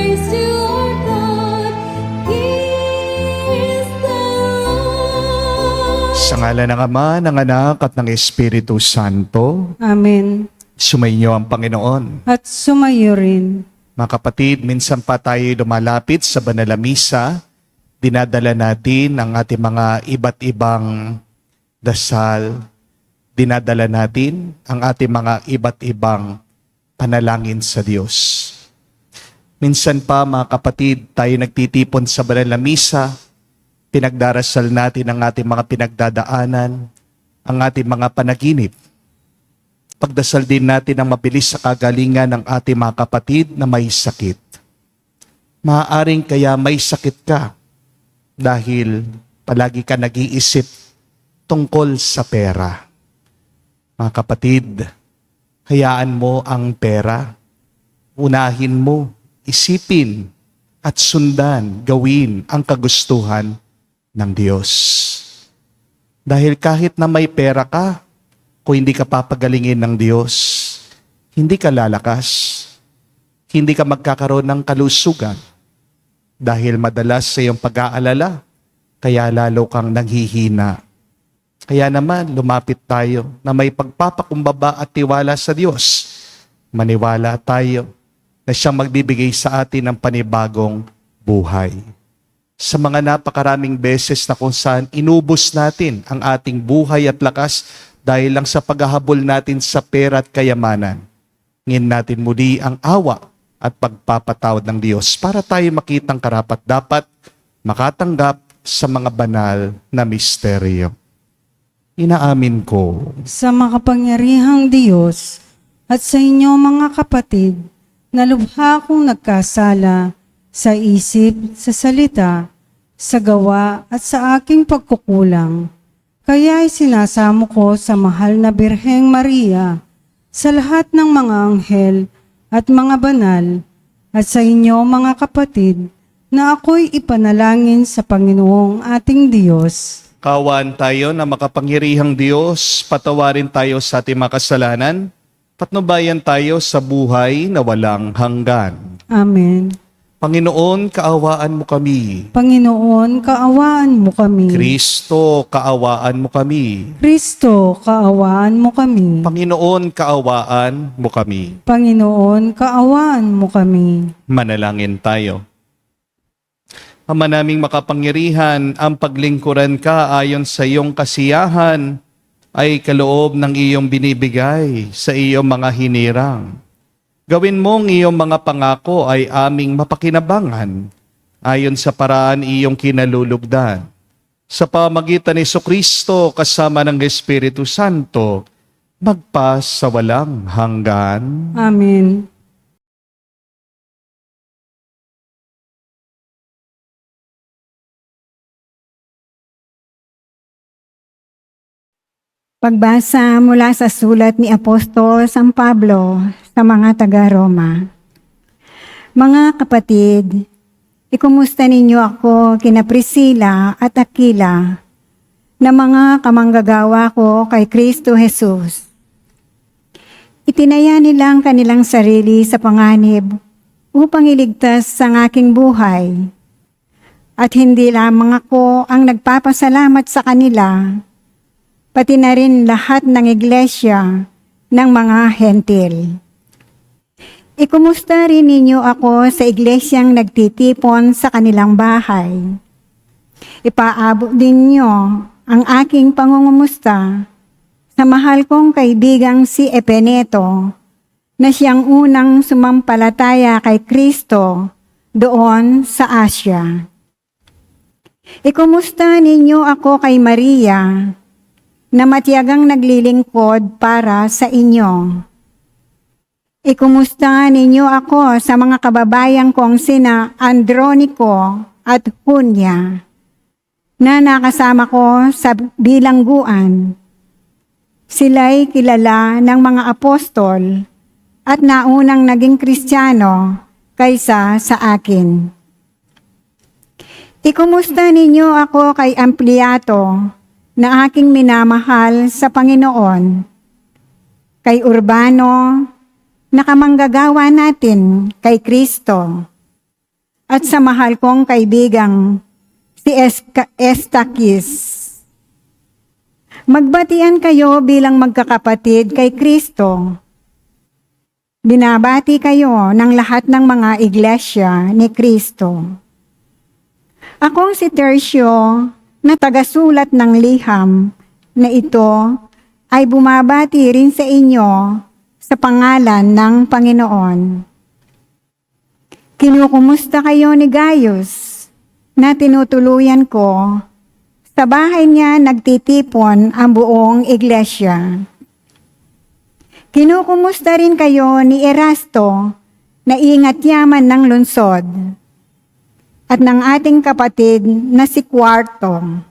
praise to our God. He is the Lord. Sa ngalan ng Ama, ng Anak, at ng Espiritu Santo, Amen. sumainyo ang Panginoon. At sumayo rin. Mga kapatid, minsan pa tayo lumalapit sa banal na misa, dinadala natin ang ating mga iba't ibang dasal, dinadala natin ang ating mga iba't ibang panalangin sa Diyos. Minsan pa, mga kapatid, tayo nagtitipon sa banal na misa, pinagdarasal natin ang ating mga pinagdadaanan, ang ating mga panaginip. Pagdasal din natin ang mabilis sa kagalingan ng ating mga kapatid na may sakit. Maaaring kaya may sakit ka dahil palagi ka nag-iisip tungkol sa pera. Mga kapatid, hayaan mo ang pera. Unahin mo, isipin at sundan, gawin ang kagustuhan ng Diyos. Dahil kahit na may pera ka, kung hindi ka papagalingin ng Diyos, hindi ka lalakas, hindi ka magkakaroon ng kalusugan. Dahil madalas sa iyong pag-aalala, kaya lalo kang nanghihina. Kaya naman, lumapit tayo na may pagpapakumbaba at tiwala sa Diyos. Maniwala tayo na siyang magbibigay sa atin ng panibagong buhay. Sa mga napakaraming beses na kung saan inubos natin ang ating buhay at lakas dahil lang sa paghahabol natin sa pera at kayamanan, ngin natin muli ang awa at pagpapatawad ng Diyos para tayo makitang karapat-dapat makatanggap sa mga banal na misteryo. Inaamin ko Sa makapangyarihang Diyos at sa inyo mga kapatid, na lubha akong nagkasala sa isip, sa salita, sa gawa at sa aking pagkukulang. Kaya isinasamo ko sa mahal na Birheng Maria, sa lahat ng mga anghel at mga banal, at sa inyo mga kapatid, na ako'y ipanalangin sa Panginoong ating Diyos. Kaawaan tayo na makapangyarihang Diyos, patawarin tayo sa ating mga kasalanan, patnubayan tayo sa buhay na walang hanggan. Amen. Panginoon, kaawaan mo kami. Panginoon, kaawaan mo kami. Kristo, kaawaan mo kami. Kristo, kaawaan mo kami. Panginoon, kaawaan mo kami. Panginoon, kaawaan mo kami. Manalangin tayo. Ama naming makapangyarihan, ang paglingkuran ka ayon sa iyong kasiyahan ay kaloob ng iyong binibigay sa iyong mga hinirang. Gawin mong iyong mga pangako ay aming mapakinabangan ayon sa paraan iyong kinalulugdan. Sa pamagitan ni Jesucristo kasama ng Espiritu Santo, magpa sa walang hanggan. Amen. Pagbasa mula sa sulat ni Apostol San Pablo sa mga taga-Roma. Mga kapatid, ikumusta ninyo ako kina Priscilla at Aquila, na mga kamanggagawa ko kay Kristo Jesus. Itinaya nilang kanilang sarili sa panganib upang iligtas ang aking buhay. At hindi lamang ako ang nagpapasalamat sa kanila, pati na rin lahat ng iglesia ng mga hentil. Ikumusta rin ninyo ako sa iglesyang nagtitipon sa kanilang bahay. Ipaabot din nyo ang aking pangungumusta sa mahal kong kaibigang si Epeneto, na siyang unang sumampalataya kay Kristo doon sa Asya. Ikumusta ninyo ako kay Maria, na matiyagang naglilingkod para sa inyo. Ikumusta ninyo ako sa mga kababayan kong sina Andronico at Junia, na nakasama ko sa bilangguan. Sila'y kilala ng mga apostol at naunang naging Kristiyano kaysa sa akin. Ikumusta ninyo ako kay Ampliato, na aking minamahal sa Panginoon, kay Urbano, na kamanggagawa natin kay Kristo, at sa mahal kong kaibigang si Estakis. Magbatian kayo bilang magkakapatid kay Kristo. Binabati kayo ng lahat ng mga iglesia ni Kristo. Akong si Tercio na tagasulat ng liham na ito ay bumabati rin sa inyo sa pangalan ng Panginoon. Kinukumusta kayo ni Gaius na tinutuluyan ko. Sa bahay niya nagtitipon ang buong iglesia. Kinukumusta rin kayo ni Erasto na ingat yaman ng lungsod at ng ating kapatid na si Quarto.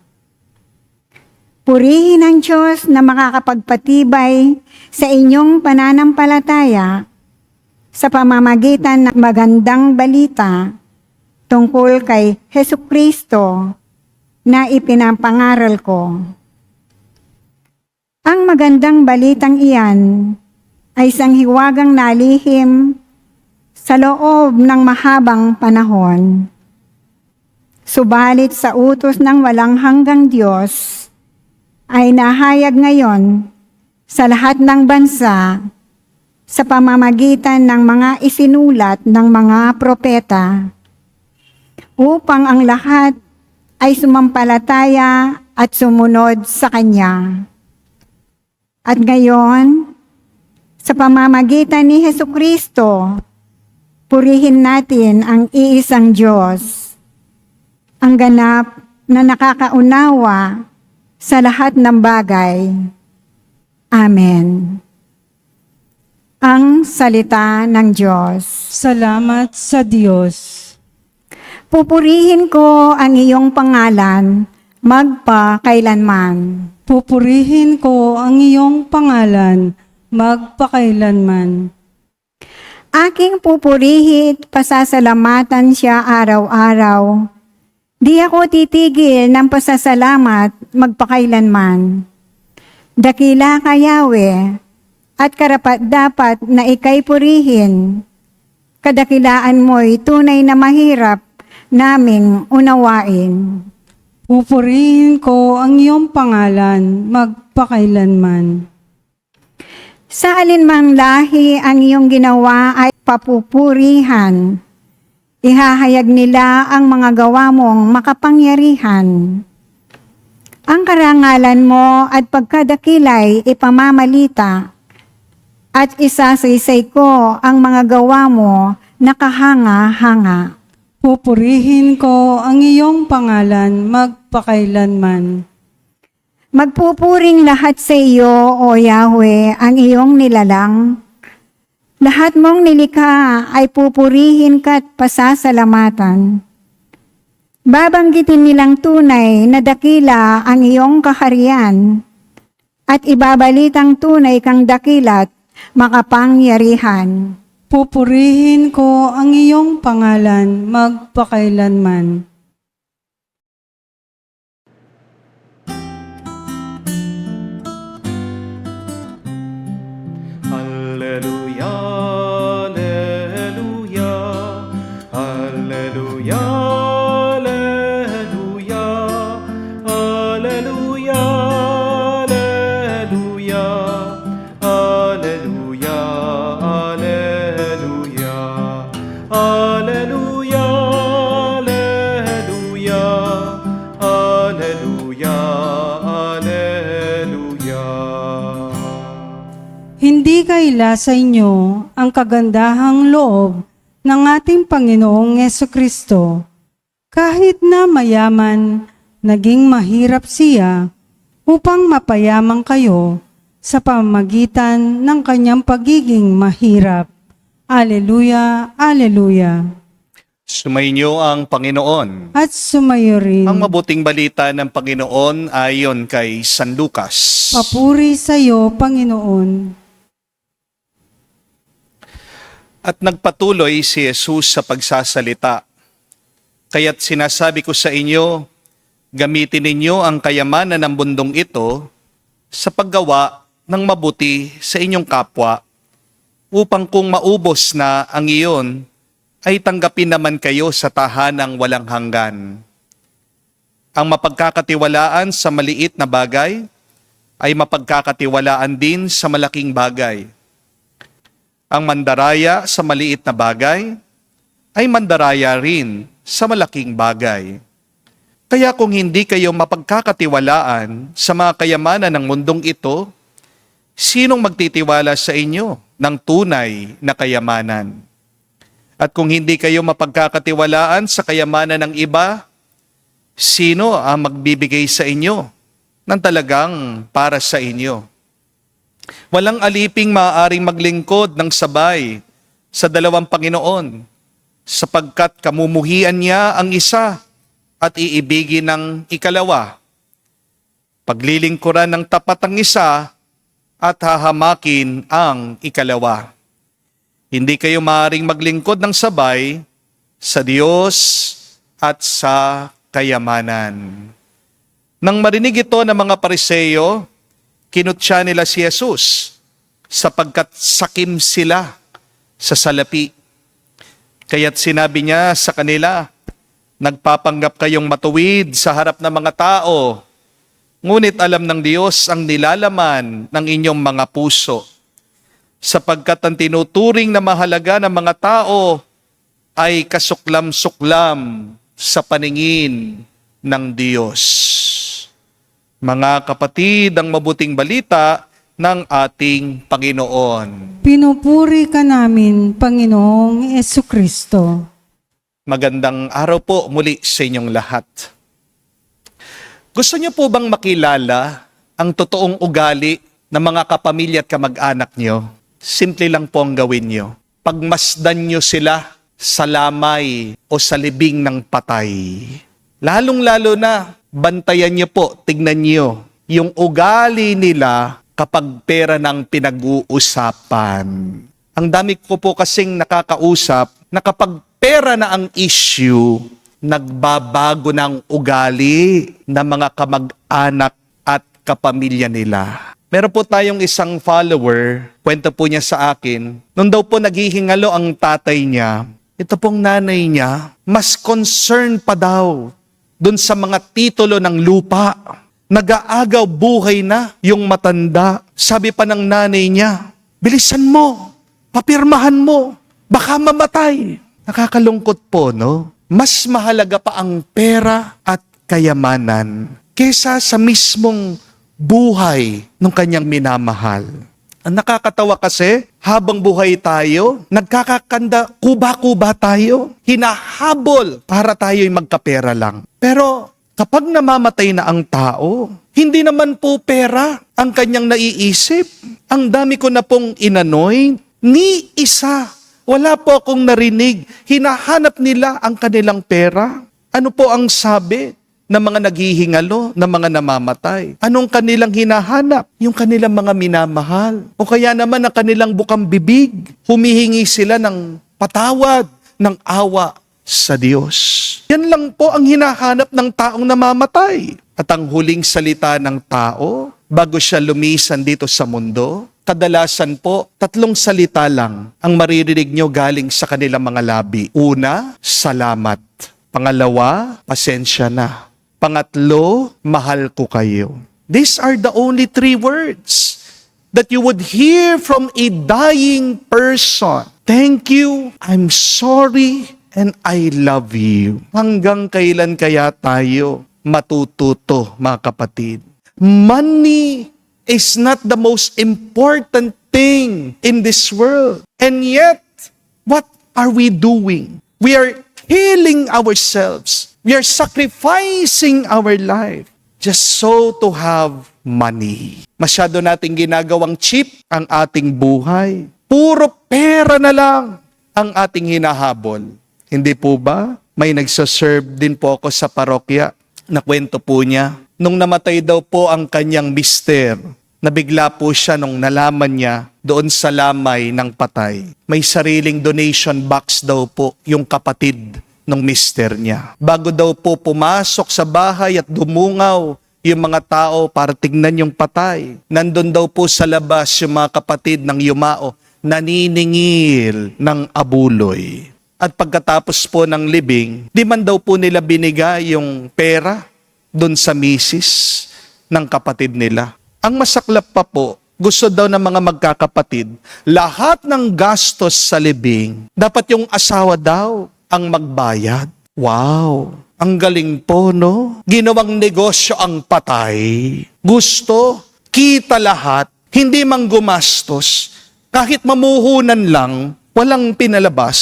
Purihin ang Diyos na makakapagpatibay sa inyong pananampalataya sa pamamagitan ng magandang balita tungkol kay Hesukristo na ipinapangaral ko. Ang magandang balitang iyan ay isang hiwagang nalihim sa loob ng mahabang panahon. Subalit sa utos ng walang hanggang Diyos ay nahayag ngayon sa lahat ng bansa sa pamamagitan ng mga isinulat ng mga propeta upang ang lahat ay sumampalataya at sumunod sa Kanya. At ngayon, sa pamamagitan ni Hesukristo, purihin natin ang iisang Diyos, ang ganap na nakakaunawa sa lahat ng bagay. Amen. Ang salita ng Diyos. Salamat sa Diyos. Pupurihin ko ang iyong pangalan magpakailanman. Pupurihin ko ang iyong pangalan magpakailanman. Aking pupurihit, pasasalamatan siya araw-araw. Di ako titigil ng pasasalamat magpakailanman. Dakila ka, Yahweh, at karapat-dapat na ika'y purihin. Kadakilaan mo'y tunay na mahirap naming unawain. Pupurihin ko ang iyong pangalan magpakailanman. Sa alinmang lahi ang iyong ginawa ay papupurihan. Ihahayag nila ang mga gawa mong makapangyarihan. Ang karangalan mo at pagkadakilay ipamamalita, at isasaysay ko ang mga gawa mo na kahanga-hanga. Pupurihin ko ang iyong pangalan magpakailanman. Magpupuring lahat sa iyo, O Yahweh, ang iyong nilalang. Lahat mong nilikha ay pupurihin ka at pasasalamatan. Babanggitin nilang tunay na dakila ang iyong kaharian at ibabalitang tunay kang dakilat makapangyarihan. Pupurihin ko ang iyong pangalan magpakailanman. Alleluia, alleluia, alleluia, alleluia, alleluia, alleluia, alleluia, alleluia, alleluia, alleluia, alleluia, alleluia. Hindi kaila sa inyo ang kagandahang loob ng ating Panginoong Hesukristo. Kahit na mayaman, naging mahirap siya upang mapayaman kayo sa pamamagitan ng kanyang pagiging mahirap. Aleluya, aleluya. Sumainyo ang Panginoon. At sumayo rin. Ang mabuting balita ng Panginoon ayon kay San Lucas. Papuri sa iyo, Panginoon. At nagpatuloy si Jesus sa pagsasalita. Kaya't sinasabi ko sa inyo, gamitin ninyo ang kayamanan ng mundong ito sa paggawa ng mabuti sa inyong kapwa, upang kung maubos na ang iyon, ay tanggapin naman kayo sa tahanang walang hanggan. Ang mapagkakatiwalaan sa maliit na bagay ay mapagkakatiwalaan din sa malaking bagay. Ang mandaraya sa maliit na bagay ay mandaraya rin sa malaking bagay. Kaya kung hindi kayo mapagkakatiwalaan sa mga kayamanan ng mundong ito, sinong magtitiwala sa inyo ng tunay na kayamanan? At kung hindi kayo mapagkakatiwalaan sa kayamanan ng iba, sino ang magbibigay sa inyo ng talagang para sa inyo? Walang aliping maaaring maglingkod ng sabay sa dalawang Panginoon, sapagkat kamumuhian niya ang isa at iibigin ng ikalawa. Paglilingkuran ng tapat ang isa at hahamakin ang ikalawa. Hindi kayo maaaring maglingkod ng sabay sa Diyos at sa kayamanan. Nang marinig ito ng mga Pariseo, kinutya nila si Jesus sapagkat sakim sila sa salapi. Kaya't sinabi niya sa kanila, nagpapanggap kayong matuwid sa harap ng mga tao, ngunit alam ng Diyos ang nilalaman ng inyong mga puso, sapagkat ang tinuturing na mahalaga ng mga tao ay kasuklam-suklam sa paningin ng Diyos. Mga kapatid, ang mabuting balita ng ating Panginoon. Pinupuri ka namin, Panginoong Jesucristo. Magandang araw po muli sa inyong lahat. Gusto niyo po bang makilala ang totoong ugali ng mga kapamilya at kamag-anak niyo? Simple lang po ang gawin niyo. Pagmasdan niyo sila sa lamay o sa libing ng patay. Lalong-lalo na, bantayan niyo po, tignan niyo yung ugali nila kapag pera ng pinag-uusapan. Ang dami ko po kasing nakakausap na kapag pera na ang issue, nagbabago ng ugali ng mga kamag-anak at kapamilya nila. Meron po tayong isang follower, kwento po niya sa akin, nung daw po naghihingalo ang tatay niya, ito pong nanay niya, mas concerned pa daw dun sa mga titulo ng lupa. Nag-aagaw buhay na yung matanda. Sabi pa ng nanay niya, bilisan mo, papirmahan mo, baka mamatay. Nakakalungkot po, no? Mas mahalaga pa ang pera at kayamanan kesa sa mismong buhay ng kanyang minamahal. Ang nakakatawa kasi, habang buhay tayo, nagkakakanda, kuba-kuba tayo, hinahabol para tayo'y magkapera lang. Pero kapag namamatay na ang tao, hindi naman po pera ang kanyang naiisip. Ang dami ko na pong inanoy, ni isa. Wala po akong narinig. Hinahanap nila ang kanilang pera. Ano po ang sabi ng mga naghihingalo, ng mga namamatay? Anong kanilang hinahanap? Yung kanilang mga minamahal. O kaya naman ang kanilang bukang bibig. Humihingi sila ng patawad, ng awa sa Diyos. Yan lang po ang hinahanap ng taong namamatay. At ang huling salita ng tao, bago siya lumisan dito sa mundo, kadalasan po, 3 salita lang ang maririnig nyo galing sa kanilang mga labi. Una, salamat. Pangalawa, pasensya na. Pangatlo, mahal ko kayo. These are the only 3 words that you would hear from a dying person. Thank you, I'm sorry, and I love you. Hanggang kailan kaya tayo matututo, mga kapatid? Money is not the most important thing in this world. And yet, what are we doing? We are killing ourselves. We are sacrificing our life just so to have money. Masyado nating ginagawang cheap ang ating buhay. Puro pera na lang ang ating hinahabol. Hindi po ba? May nagsaserve din po ako sa parokya. Nakwento po niya. Nung namatay daw po ang kanyang mister, nabigla po siya nung nalaman niya doon sa lamay ng patay. May sariling donation box daw po yung kapatid ng mister niya. Bago daw po pumasok sa bahay at dumungaw yung mga tao para tignan yung patay, nandun daw po sa labas yung mga kapatid ng yumao, naniningil ng abuloy. At pagkatapos po ng libing, di man daw po nila binigay yung pera doon sa misis ng kapatid nila. Ang masaklap pa po, gusto daw ng mga magkakapatid, lahat ng gastos sa libing, dapat yung asawa daw ang magbayad. Wow! Ang galing po, no? Ginawang negosyo ang patay. Gusto, kita lahat, hindi mang gumastos, kahit mamuhunan lang, walang pinalabas,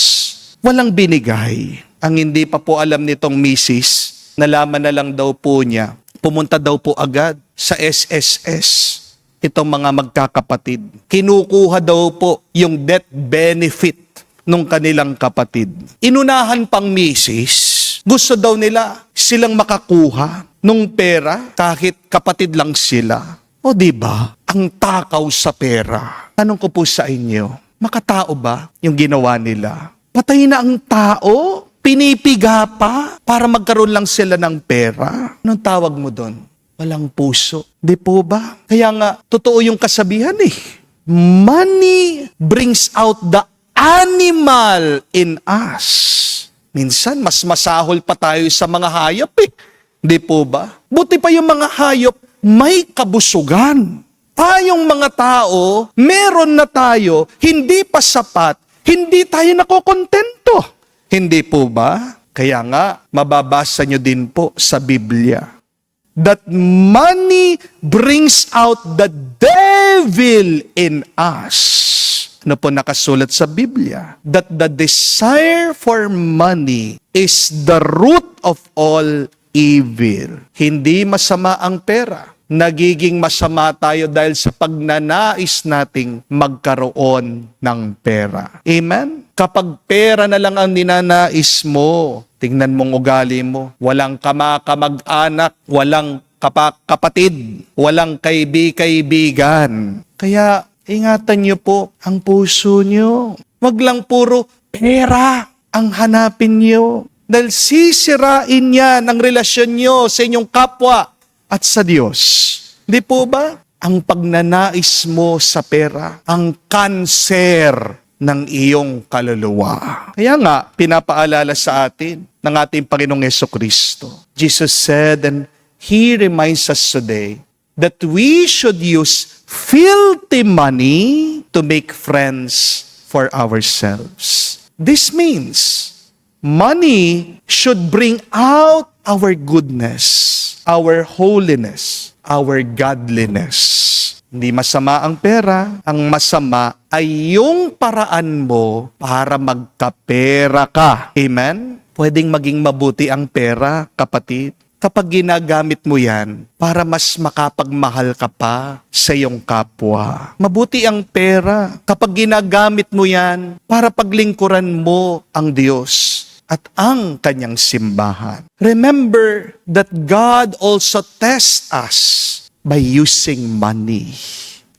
walang binigay. Ang hindi pa po alam nitong misis, nalaman na lang daw po niya, pumunta daw po agad sa SSS. Itong mga magkakapatid. Kinukuha daw po yung death benefit nung kanilang kapatid. Inunahan pang misis, gusto daw nila silang makakuha nung pera kahit kapatid lang sila. O di ba? Ang takaw sa pera. Tanong ko po sa inyo, makatao ba yung ginawa nila? Patay na ang tao, pinipiga pa para magkaroon lang sila ng pera. Anong tawag mo doon? Walang puso. Di po ba? Kaya nga, totoo yung kasabihan eh. Money brings out the animal in us. Minsan, mas masahol pa tayo sa mga hayop eh. Di po ba? Buti pa yung mga hayop, may kabusugan. Tayong mga tao, meron na tayo, hindi pa sapat, hindi tayo nakokontento. Hindi po ba? Kaya nga, mababasa nyo din po sa Biblia that money brings out the devil in us. Ano po nakasulat sa Biblia? That the desire for money is the root of all evil. Hindi masama ang pera. Nagiging masama tayo dahil sa pagnanais nating magkaroon ng pera. Amen? Kapag pera na lang ang ninanais mo, tingnan mong ugali mo, walang kamag-anak, walang kapatid, walang kaibigan. Kaya ingatan niyo po ang puso niyo. Wag lang puro pera ang hanapin niyo. Dahil sisirain niya ang relasyon niyo sa inyong kapwa at sa Diyos. Di po ba? Ang pagnanais mo sa pera, ang kanser ng iyong kaluluwa. Kaya nga, pinapaalala sa atin ng ating Panginoong Jesucristo. Jesus said, and He reminds us today, that we should use filthy money to make friends for ourselves. This means, money should bring out our goodness, our holiness, our godliness. Hindi masama ang pera. Ang masama ay yung paraan mo para magkapera ka. Amen? Pwedeng maging mabuti ang pera, kapatid, kapag ginagamit mo yan para mas makapagmahal ka pa sa iyong kapwa. Mabuti ang pera kapag ginagamit mo yan para paglingkuran mo ang Diyos at ang kanyang simbahan. Remember that God also tests us by using money.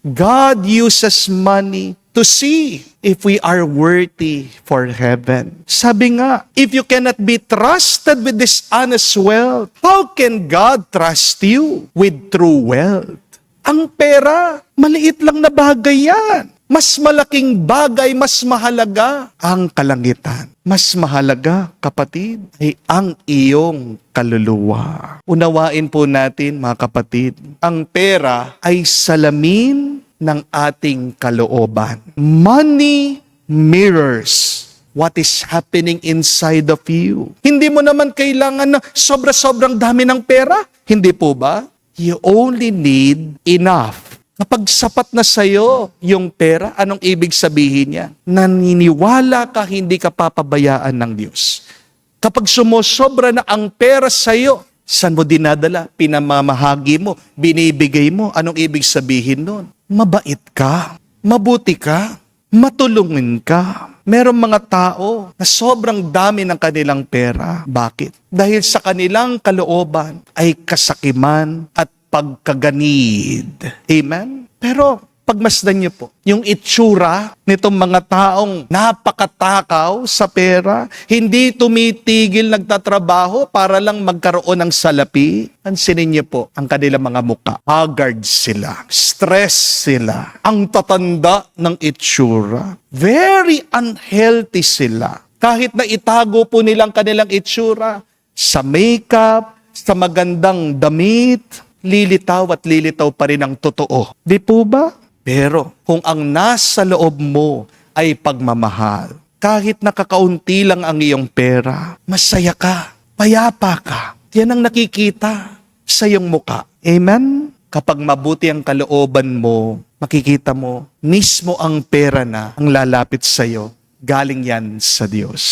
God uses money to see if we are worthy for heaven. Sabi nga, if you cannot be trusted with this honest wealth, how can God trust you with true wealth? Ang pera, maliit lang na bagay yan. Mas malaking bagay, mas mahalaga ang kalangitan. Mas mahalaga, kapatid, ay ang iyong kaluluwa. Unawain po natin, mga kapatid, ang pera ay salamin ng ating kalooban. Money mirrors what is happening inside of you. Hindi mo naman kailangan na sobra-sobrang dami ng pera. Hindi po ba? You only need enough. Kapag sapat na sa'yo yung pera, anong ibig sabihin niya? Naniniwala ka, hindi ka papabayaan ng Diyos. Kapag sumusobra na ang pera sa'yo, saan mo dinadala? Pinamamahagi mo, binibigay mo. Anong ibig sabihin nun? Mabait ka, mabuti ka, matulungin ka. Merong mga tao na sobrang dami ng kanilang pera. Bakit? Dahil sa kanilang kalooban ay kasakiman at pagkaganid. Amen? Pero pagmasdan niyo po, yung itsura nitong mga taong napakatakaw sa pera, hindi tumitigil nagtatrabaho para lang magkaroon ng salapi. Pansinin niyo po ang kanilang mga muka. Haggard sila, stress sila, ang tatanda ng itsura. Very unhealthy sila. Kahit na itago po nilang kanilang itsura sa makeup, sa magandang damit, lilitaw at lilitaw pa rin ang totoo. Di po ba? Pero kung ang nasa loob mo ay pagmamahal, kahit nakakaunti lang ang iyong pera, masaya ka, payapa ka. Yan ang nakikita sa iyong muka. Amen? Kapag mabuti ang kalooban mo, makikita mo, mismo ang pera na ang lalapit sa iyo, galing yan sa Diyos.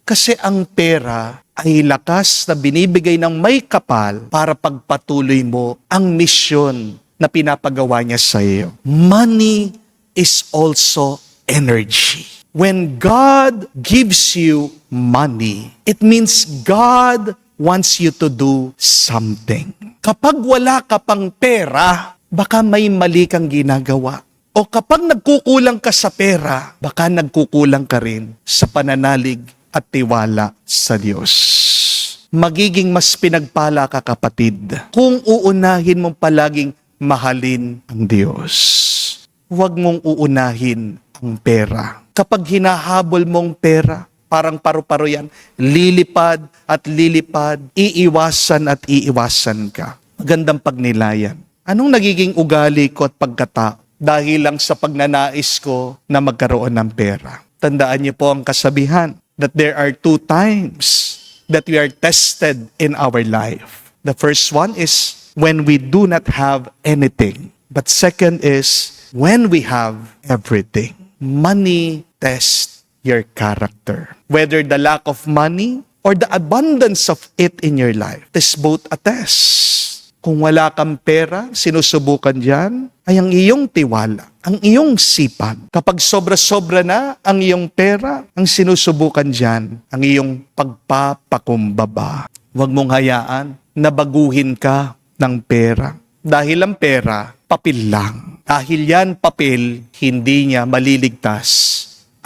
Kasi ang pera ay lakas na binibigay ng may kapal para pagpatuloy mo ang misyon na pinapagawa niya sa iyo. Money is also energy. When God gives you money, it means God wants you to do something. Kapag wala ka pang pera, baka may mali kang ginagawa. O kapag nagkukulang ka sa pera, baka nagkukulang ka rin sa pananalig at tiwala sa Diyos. Magiging mas pinagpala ka, kapatid, kung uunahin mong palaging mahalin ang Diyos. Huwag mong uunahin ang pera. Kapag hinahabol mong pera, parang paru-paro yan, lilipad at lilipad, iiwasan at iiwasan ka. Magandang pagnilayan. Anong nagiging ugali ko at pagkatao dahil lang sa pagnanais ko na magkaroon ng pera? Tandaan niyo po ang kasabihan that there are 2 times that we are tested in our life. The first one is when we do not have anything. But second is when we have everything. Money tests your character. Whether the lack of money or the abundance of it in your life, it is both a test. Kung wala kang pera, sinusubukan dyan ay ang iyong tiwala, ang iyong sipag. Kapag sobra-sobra na ang iyong pera, ang sinusubukan dyan, ang iyong pagpapakumbaba. Huwag mong hayaan na baguhin ka ng pera. Dahil ang pera, papel lang. Dahil yan papel, hindi niya maliligtas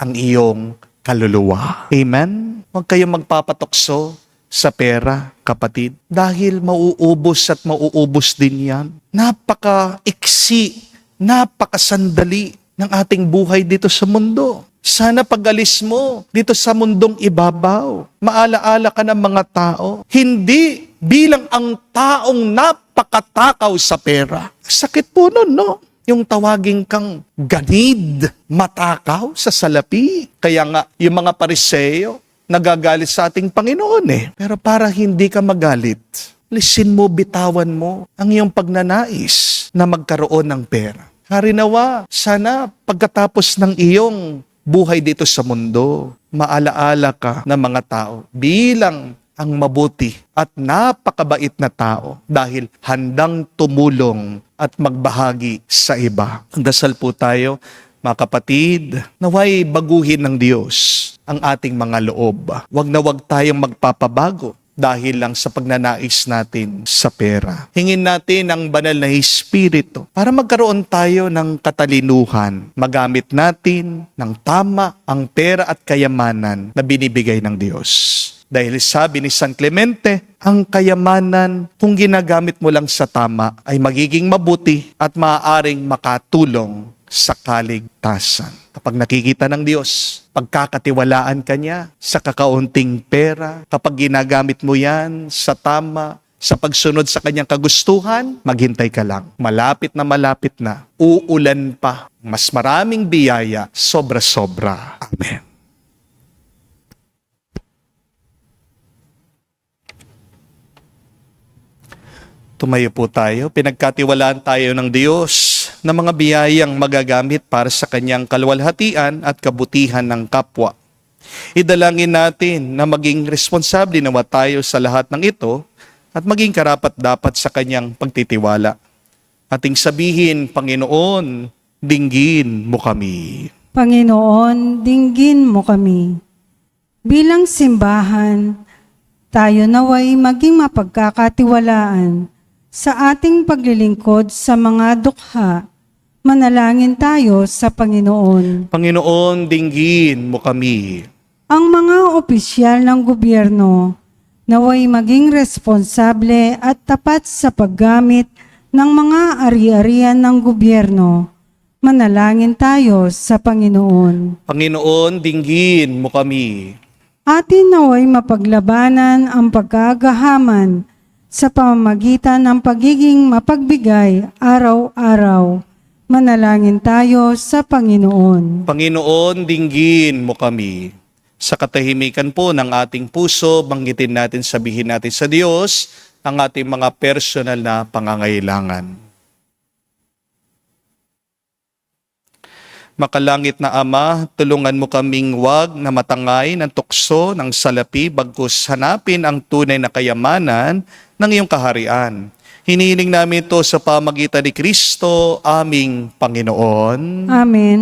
ang iyong kaluluwa. Amen? Huwag kayong magpapatokso sa pera, kapatid. Dahil mauubos at mauubos din yan. Napaka-iksi, napakasandali ng ating buhay dito sa mundo. Sana pag-alis mo dito sa mundong ibabaw, maalaala ka ng mga tao, hindi bilang ang taong napakatakaw sa pera. Sakit po nun, no? Yung tawagin kang ganid, matakaw sa salapi. Kaya nga, yung mga Pariseo, nagagalit sa ating Panginoon eh. Pero para hindi ka magalit, lisin mo, bitawan mo ang iyong pagnanais na magkaroon ng pera. Harinawa, sana pagkatapos ng iyong buhay dito sa mundo, maalaala ka ng mga tao bilang ang mabuti at napakabait na tao dahil handang tumulong at magbahagi sa iba. Ang dasal po tayo, mga kapatid, naway baguhin ng Diyos ang ating mga loob. Huwag na huwag tayong magpapabago dahil lang sa pagnanais natin sa pera. Hingin natin ang banal na Espiritu para magkaroon tayo ng katalinuhan. Magamit natin ng tama ang pera at kayamanan na binibigay ng Diyos. Dahil sabi ni San Clemente, ang kayamanan kung ginagamit mo lang sa tama ay magiging mabuti at maaaring makatulong sa kaligtasan. Kapag nakikita ng Diyos, pagkakatiwalaan ka niya sa kakaunting pera, kapag ginagamit mo yan sa tama, sa pagsunod sa kanyang kagustuhan, maghintay ka lang. Malapit na, uulan pa. Mas maraming biyaya, sobra-sobra. Amen. Tumayo po tayo, pinagkatiwalaan tayo ng Diyos na mga biyayang magagamit para sa kanyang kaluwalhatian at kabutihan ng kapwa. Idalangin natin na maging responsable nawa tayo sa lahat ng ito at maging karapat-dapat sa kanyang pagtitiwala. Ating sabihin, Panginoon, dinggin mo kami. Panginoon, dinggin mo kami. Bilang simbahan, tayo naway maging mapagkakatiwalaan sa ating paglilingkod sa mga dukha. Manalangin tayo sa Panginoon. Panginoon, dinggin mo kami. Ang mga opisyal ng gobyerno naway maging responsable at tapat sa paggamit ng mga ari-arian ng gobyerno. Manalangin tayo sa Panginoon. Panginoon, dinggin mo kami. Atin naway mapaglabanan ang pagkagahaman sa pamamagitan ng pagiging mapagbigay araw-araw. Manalangin tayo sa Panginoon. Panginoon, dinggin mo kami. Sa katahimikan po ng ating puso, banggitin natin, sabihin natin sa Diyos ang ating mga personal na pangangailangan. Makalangit na Ama, tulungan mo kaming wag na matangay ng tukso ng salapi bagkus hanapin ang tunay na kayamanan ng iyong kaharian. Hinihiling namin ito sa pamagitan ni Kristo, aming Panginoon. Amen.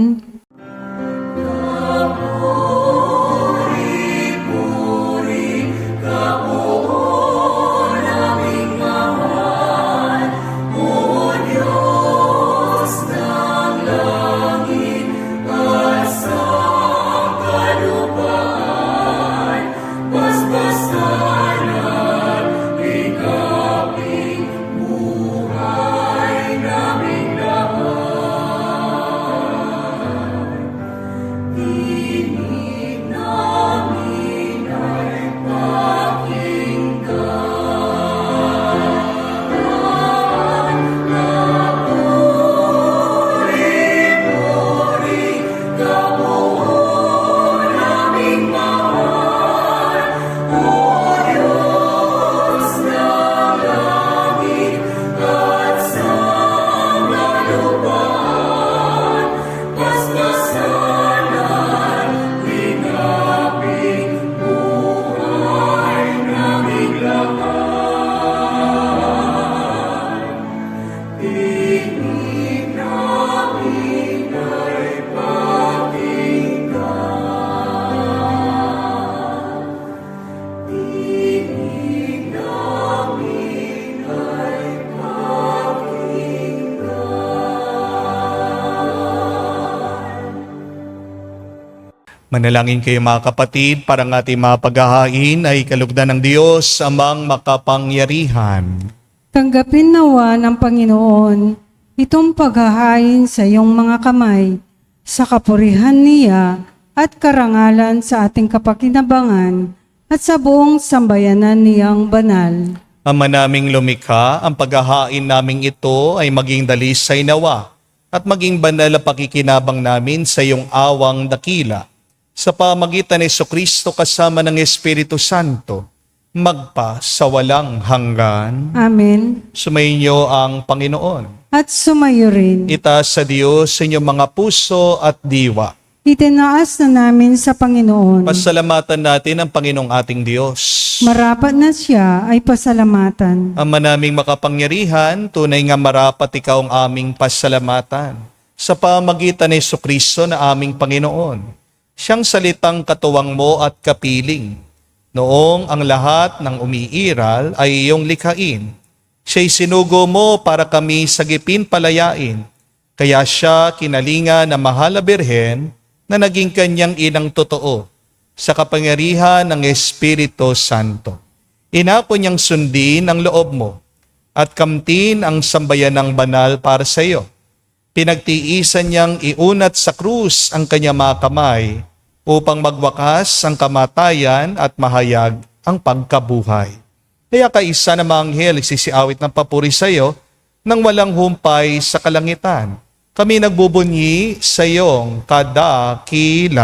Manalangin kayo mga kapatid, para ng ating mga paghahain ay kalugdan ng Diyos amang makapangyarihan. Tanggapin nawa ng Panginoon itong paghahain sa iyong mga kamay, sa kapurihan niya at karangalan sa ating kapakinabangan at sa buong sambayanan niyang banal. Ama naming lumikha, ang paghahain naming ito ay maging dalisay nawa at maging banal na pakikinabang namin sa iyong awang dakila. Sa pamagitan ni Jesucristo kasama ng Espiritu Santo, magpa sa walang hanggan. Amen. Sumainyo ang Panginoon. At sumayo rin. Itaas sa Diyos sa inyong mga puso at diwa. Itinaas na namin sa Panginoon. Pasalamatan natin ang Panginoong ating Diyos. Marapat na siya ay pasalamatan. Ama naming makapangyarihan, tunay nga marapat ikaw ang aming pasalamatan. Sa pamagitan ni Jesucristo na aming Panginoon. Siyang salitang katuwang mo at kapiling. Noong ang lahat ng umiiral ay iyong likhain. Siya'y sinugo mo para kami sagipin palayain. Kaya siya kinalinga na mahal na birhen na naging kanyang inang totoo sa kapangyarihan ng Espiritu Santo. Inapo niyang sundin ang loob mo at kamtin ang sambayanang banal para sa iyo. Pinagtiisan niyang iunat sa krus ang kanyang mga kamay upang magwakas ang kamatayan at mahayag ang pagkabuhay. Kaya kaisa na mga anghel sisiawit ng papuri sa iyo nang walang humpay sa kalangitan. Kami nagbubunyi sa iyong kadakilaan.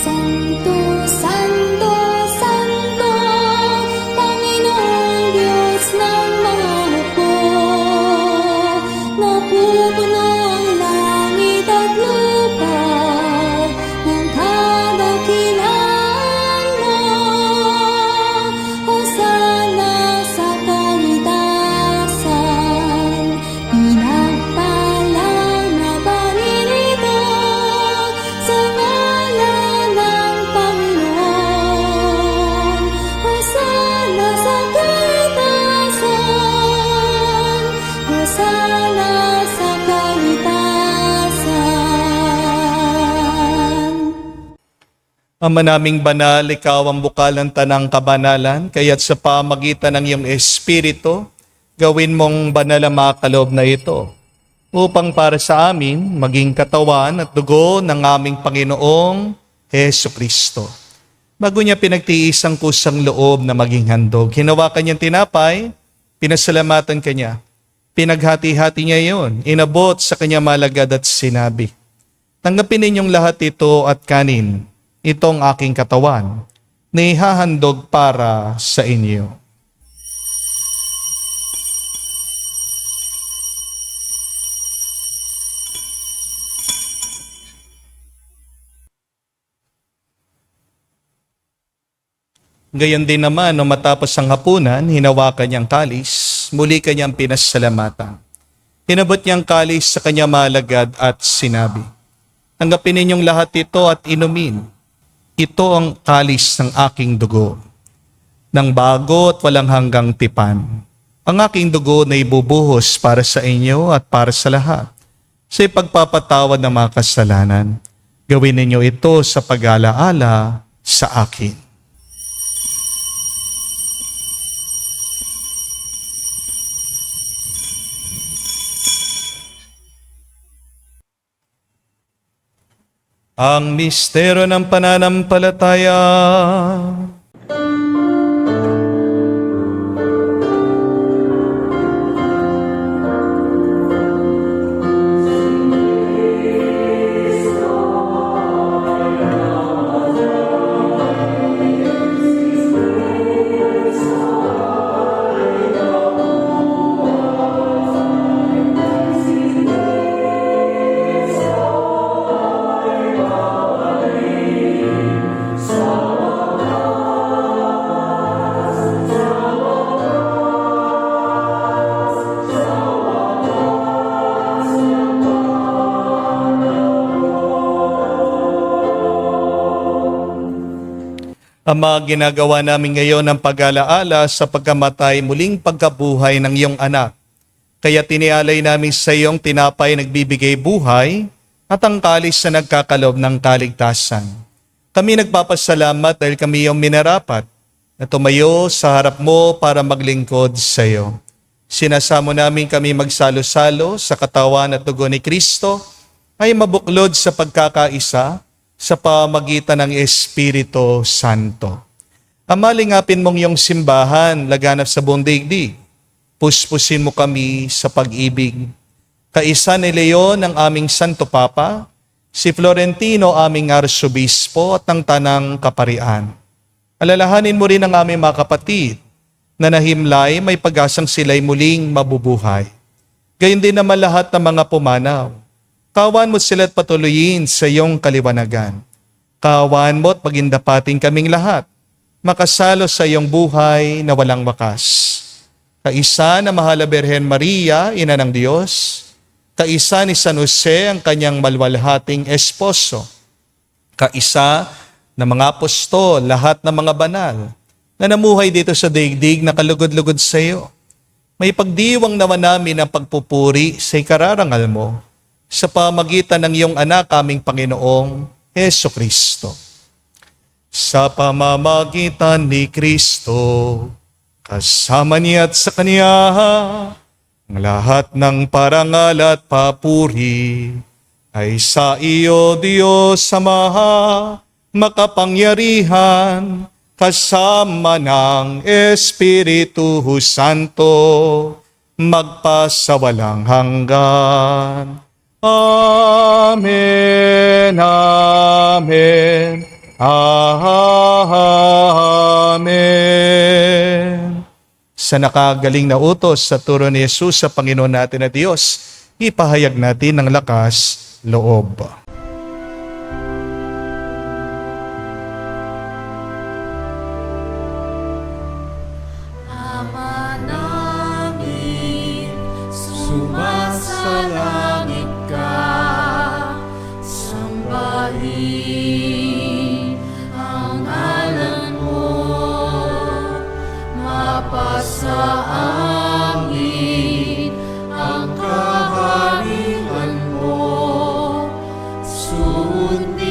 Santo, Santo, Santo, Panginoong Diyos ng mga hukbo. Napupuno ang langit at lupa ng kadakilaan mo. Ama naming banal, ikaw ang bukal ng tanang kabanalan, kaya't sa pamagitan ng iyong Espiritu, gawin mong banal ang mga kaloob na ito, upang para sa amin maging katawan at dugo ng aming Panginoong Hesu Kristo. Bago niya pinagtiis ang kusang loob na maging handog, hinawakan niyang tinapay, pinasalamatan kanya. Pinaghati-hati niya iyon, inabot sa kanya malagad at sinabi, "Tanggapin ninyong lahat ito at kanin, itong aking katawan, na ihahandog para sa inyo." Gayon din naman, nung matapos ang hapunan, hinawakan niyang kalis, muli kanyang pinasalamatan. Hinabot niyang kalis sa kanya malagad at sinabi, "Tanggapin ninyong lahat ito at inumin. Ito ang kalis ng aking dugo, ng bago at walang hanggang tipan. Ang aking dugo na ibubuhos para sa inyo at para sa lahat, sa ipagpapatawad ng mga kasalanan. Gawin ninyo ito sa pag-alaala sa akin." Ang misteryo ng pananampalataya. Ama, ginagawa namin ngayon ang pag-alaala sa pagkamatay muling pagkabuhay ng iyong anak. Kaya tinialay namin sa iyong tinapay nagbibigay buhay at ang kalis na nagkakalob ng kaligtasan. Kami nagpapasalamat dahil kami iyong minarapat na tumayo sa harap mo para maglingkod sa iyo. Sinasamo namin kami magsalo-salo sa katawan at dugo ni Kristo ay mabuklod sa pagkakaisa sa pamagitan ng Espiritu Santo. Ama, lingapin mong iyong simbahan, laganap sa buong daigdig. Puspusin mo kami sa pag-ibig. Kaisa ni Leon ang aming Santo Papa, si Florentino aming Arsobispo at ng Tanang Kaparian. Alalahanin mo rin ang aming mga kapatid na nahimlay, may pag-asang sila'y muling mabubuhay. Gayon din naman lahat ng mga pumanaw. Kawan mo sila at patuloyin sa iyong kaliwanagan. Kawan mo at pagindapating kaming lahat, makasalo sa iyong buhay na walang wakas. Kaisa na Mahal na Birhen Maria, Ina ng Diyos, kaisa ni San Jose ang kanyang malwalhating esposo, kaisa na mga apostol, lahat ng mga banal, na namuhay dito sa daigdig na kalugod-lugod sa iyo. May pagdiwang naman namin ang pagpupuri sa ikararangal mo, sa pamagitan ng iyong anak, aming Panginoong Hesu Kristo. Sa pamamagitan ni Kristo, kasama niya at sa Kanya, ang lahat ng parangal at papuri ay sa iyo, Diyos Ama, makapangyarihan, kasama ng Espiritu Santo, magpasawalang hanggan. Amen, amen, amen. Sa nakagaling na utos sa turo ni Jesus sa Panginoon natin na Diyos, ipahayag natin ng lakas loob. Ama namin, sumasalangit ka, sambahin ang ngalan mo, mapasa amin ang kaharian mo, sundin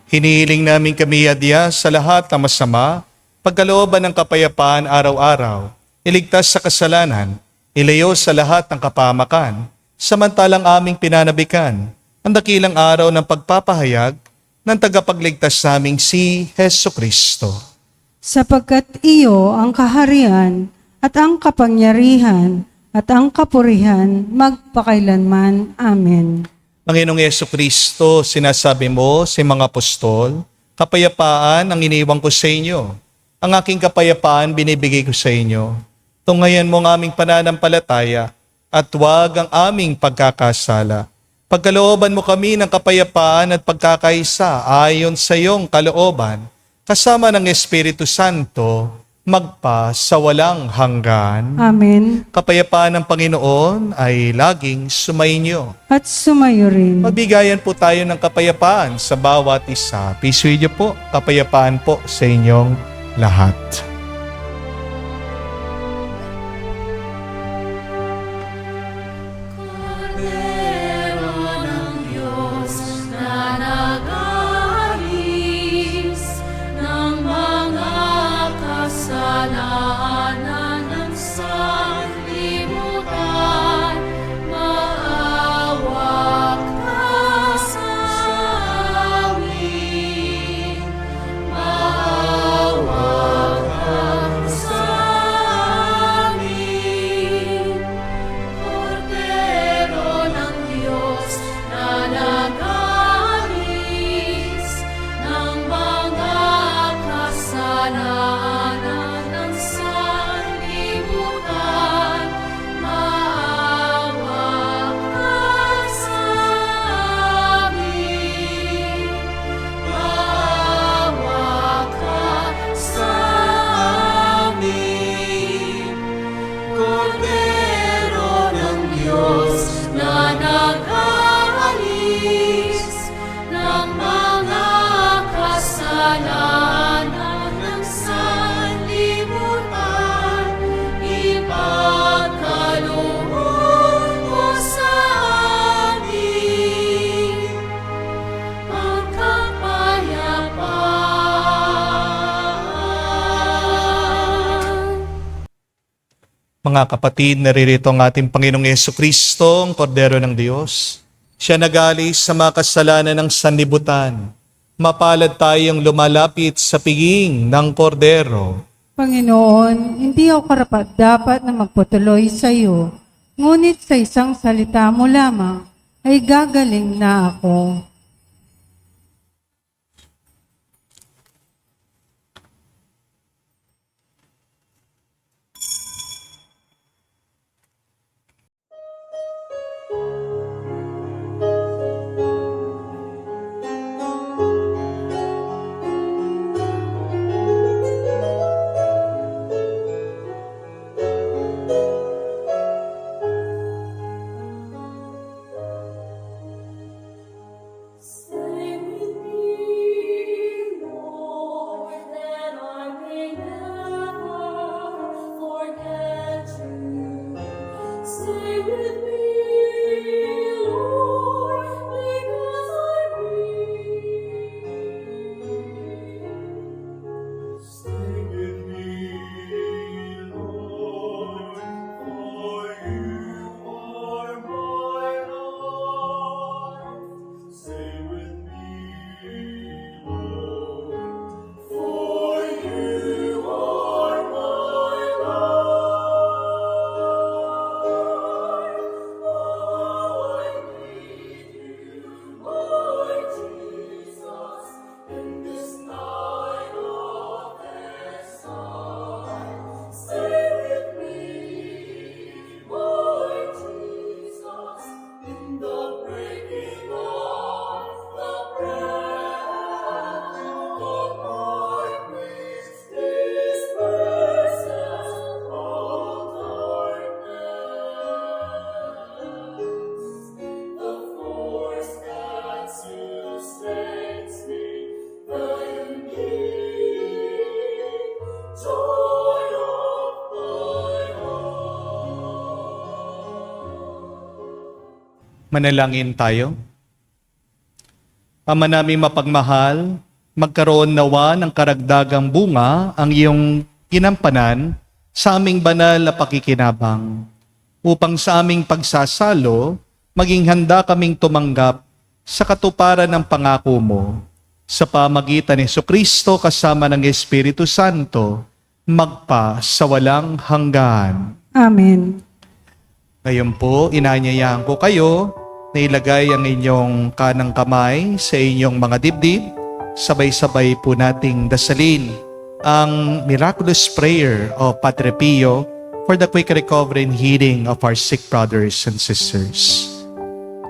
Hinihiling namin kami adya sa lahat ng masama, pagkalooban ng kapayapaan araw-araw, iligtas sa kasalanan, ilayo sa lahat ng kapahamakan, samantalang aming pinanabikan ang dakilang araw ng pagpapahayag ng tagapagligtas naming si Heso Kristo. Sapagkat iyo ang kaharian at ang kapangyarihan at ang kapurihan magpakailanman. Amen. Panginoong Yesu Kristo, sinasabi mo sa mga apostol, kapayapaan ang iniwan ko sa inyo. Ang aking kapayapaan binibigay ko sa inyo. Tunghayan mo ang aming pananampalataya at huwag ang aming pagkakasala. Pagkalooban mo kami ng kapayapaan at pagkakaisa ayon sa iyong kalooban, kasama ng Espiritu Santo, magpa sa walang hanggan. Amen. Kapayapaan ng Panginoon ay laging sumainyo. At sumayo rin. Mabigayan po tayo ng kapayapaan sa bawat isa. Peace with you po. Kapayapaan po sa inyong lahat. Cordero ng Diyos na nag-aalis ng mga kasalanan ng sanlibutan, maawa ka sa amin. Maawa ka sa amin. Cordero ng Diyos na nag-aalis ng mga kasalanan ng sanlibutan, maawa ka sa amin. Maawa ka sa amin. Cordero ng Diyos na nag-aalis ng mga kasalanan ng sanlibutan, ipagkaloob mo sa amin ang kapayapaan. Mga kapatid, naririto ang ating Panginoong Yesu Kristo, ang Kordero ng Diyos. Siya nag-alis sa mga kasalanan ng sanlibutan. Mapalad tayong lumalapit sa piging ng Kordero. Panginoon, hindi ako karapat-dapat na magpatuloy sa iyo, ngunit sa isang salita mo lamang ay gagaling na ako. Stay with me, Lord, that I may never forget you. Stay with me, Lord, because I need. Stay with me, Lord, for you are my life. Stay with me, Lord, for you are my life. Oh, I need you, Lord Jesus, in this night of exile. Stay with me, Lord Jesus, in the breaking of the breath of darkness, disperses all darkness. The force that sustains me, the unique joy of my heart. Manalangin tayo. Ama naming mapagmahal, magkaroon nawa ng karagdagang bunga ang iyong ginampanan sa aming banal na pakikinabang, upang sa aming pagsasalo, maging handa kaming tumanggap sa katuparan ng pangako mo. Sa pamagitan ni Jesucristo kasama ng Espiritu Santo, magpa sa walang hanggan. Amen. Ngayon po, inanyayahan ko kayo na ilagay ang inyong kanang kamay sa inyong mga dibdib. Sabay-sabay po nating dasalin ang miraculous prayer of Padre Pio for the quick recovery and healing of our sick brothers and sisters.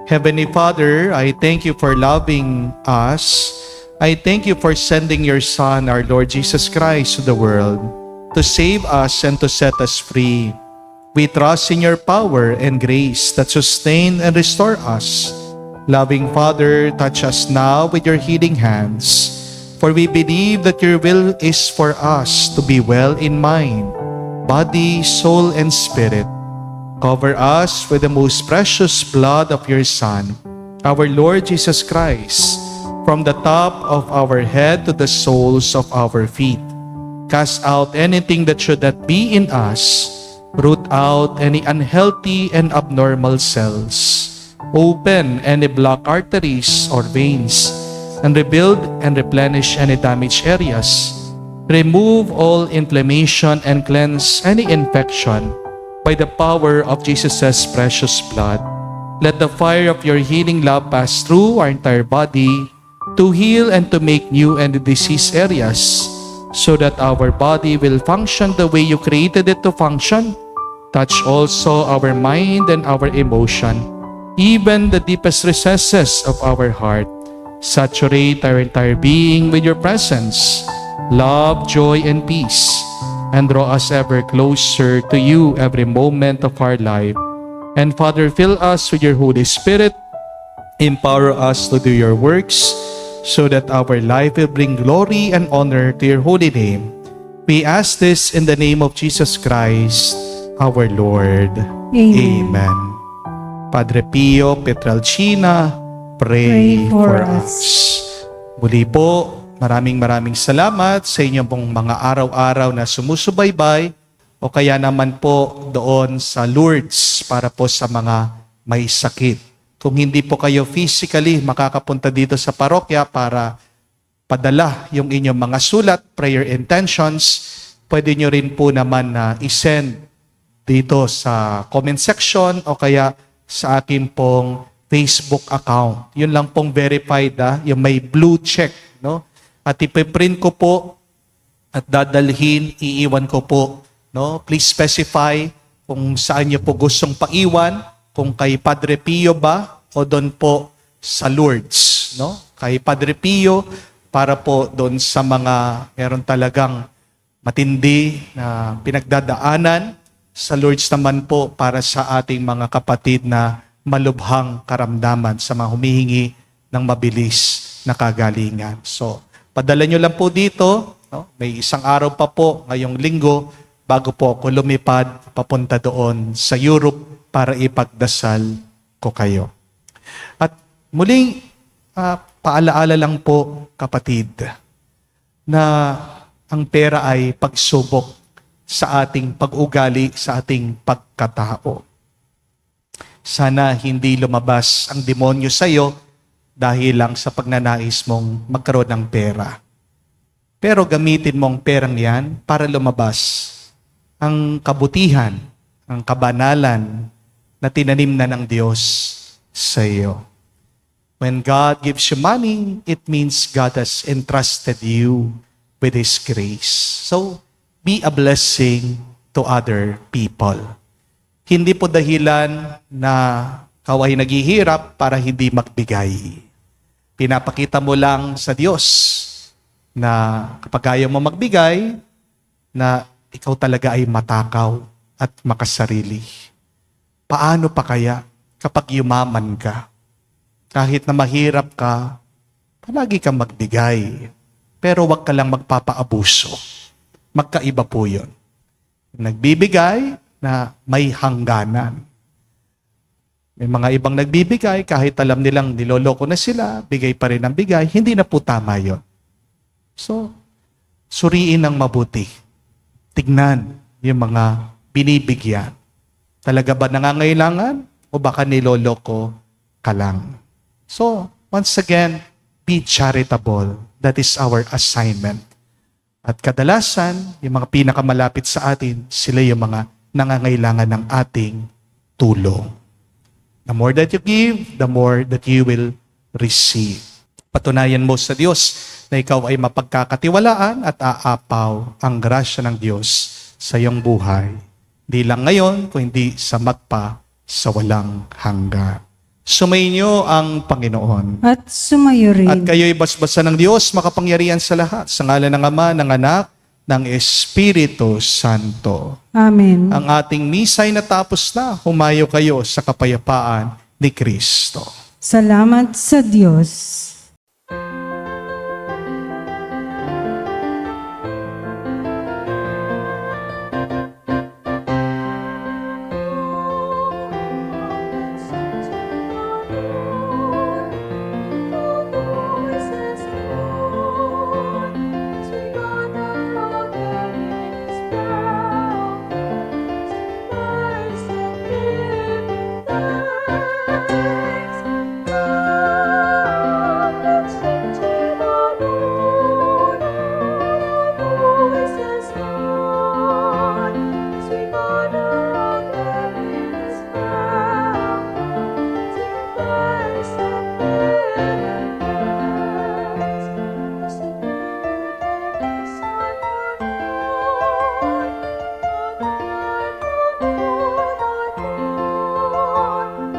Heavenly Father, I thank you for loving us. I thank you for sending your Son, our Lord Jesus Christ, to the world to save us and to set us free. We trust in your power and grace that sustain and restore us. Loving Father, touch us now with your healing hands, for we believe that your will is for us to be well in mind, body, soul, and spirit. Cover us with the most precious blood of your Son, our Lord Jesus Christ, from the top of our head to the soles of our feet. Cast out anything that should not be in us. Root out any unhealthy and abnormal cells. Open any blocked arteries or veins, and rebuild and replenish any damaged areas. Remove all inflammation and cleanse any infection by the power of Jesus' precious blood. Let the fire of your healing love pass through our entire body to heal and to make new and diseased areas, so that our body will function the way you created it to function. Touch also our mind and our emotion, even the deepest recesses of our heart. Saturate our entire being with your presence, love, joy, and peace, and draw us ever closer to you every moment of our life. And Father, fill us with your Holy Spirit. Empower us to do your works, so that our life will bring glory and honor to your holy name. We ask this in the name of Jesus Christ, our Lord. Amen. Padre Pio Pietrelcina, pray for us. Muli po, maraming salamat sa inyong pong mga araw-araw na sumusubaybay o kaya naman po doon sa Lourdes para po sa mga may sakit. Kung hindi po kayo physically makakapunta dito sa parokya para padala yung inyong mga sulat, prayer intentions, pwede nyo rin po naman na isend dito sa comment section o kaya sa akin pong Facebook account. Yun lang pong verified, yung may blue check, no? At ipiprint ko po at dadalhin, iiwan ko po, no? Please specify kung saan niyo po gustong paiwan, kung kay Padre Pio ba o doon po sa Lourdes, no? Kay Padre Pio para po doon sa mga meron talagang matindi na pinagdadaanan. Sa Lourdes naman po para sa ating mga kapatid na malubhang karamdaman sa mga humihingi ng mabilis na kagalingan. So, padala nyo lang po dito. No? May isang araw pa po ngayong linggo bago po ako lumipad papunta doon sa Europe para ipagdasal ko kayo. At muling paalaala lang po, kapatid, na ang pera ay pagsubok sa ating pag-ugali, sa ating pagkatao. Sana hindi lumabas ang demonyo sa iyo dahil lang sa pagnanais mong magkaroon ng pera. Pero gamitin mong perang yan para lumabas ang kabutihan, ang kabanalan na tinanim na ng Diyos sa iyo. When God gives you money, it means God has entrusted you with His grace. So, be a blessing to other people. Hindi po dahilan na ikaw ay naghihirap para hindi magbigay. Pinapakita mo lang sa Diyos na kapag ayaw mo magbigay, na ikaw talaga ay matakaw at makasarili. Paano pa kaya kapag yumaman ka? Kahit na mahirap ka, palagi kang magbigay. Pero wag ka lang magpapaabuso. Magkaiba po yun. Nagbibigay na may hangganan. May mga ibang nagbibigay, kahit alam nilang niloloko na sila, bigay pa rin ang bigay, hindi na po tama yun. So, suriin ng mabuti. Tignan yung mga binibigyan. Talaga ba nangangailangan o baka niloloko ka lang? So, once again, be charitable. That is our assignment. At kadalasan, yung mga pinakamalapit sa atin, sila yung mga nangangailangan ng ating tulong. The more that you give, the more that you will receive. Patunayan mo sa Diyos na ikaw ay mapagkakatiwalaan at aapaw ang grasya ng Diyos sa iyong buhay. Di lang ngayon, kundi sa magpa sa walang hanggan. Sumainyo ang Panginoon. At sumayo rin. At kayo'y basbasan ng Diyos, makapangyarihan sa lahat. Sa ngalan ng Ama, ng Anak, ng Espiritu Santo. Amen. Ang ating misa'y natapos na. Humayo kayo sa kapayapaan ni Kristo. Salamat sa Diyos.